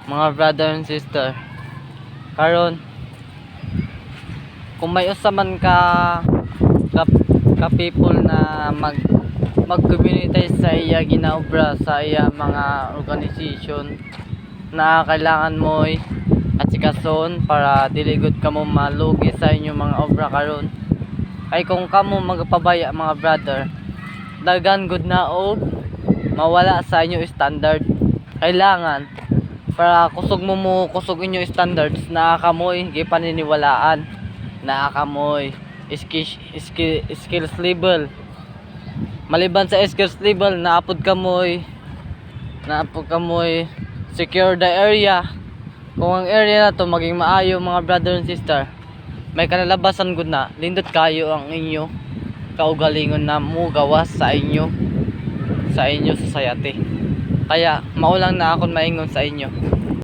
Mga brother and sister, karon kung may usa man ka people na mag-community sa iya ginaobra sa iya mga organization na kailangan mo at sikason para dili gud kamo malugi sa inyong mga obra karon, ay kung kamo magpabaya mga brother, dagan gud na og mawala sa inyo standard. Kailangan para kusog kusog inyo standards na kamoy gipaniniwalaan, na kamoy skills level. Maliban sa skills level, naapod kamoy secure the area. Kung ang area na to maging maayo mga brother and sister, may kanalabasan gud na lindot kayo ang inyo kaugalingon na mo gawas sa inyo society. Kaya maulang na akong maingon sa inyo.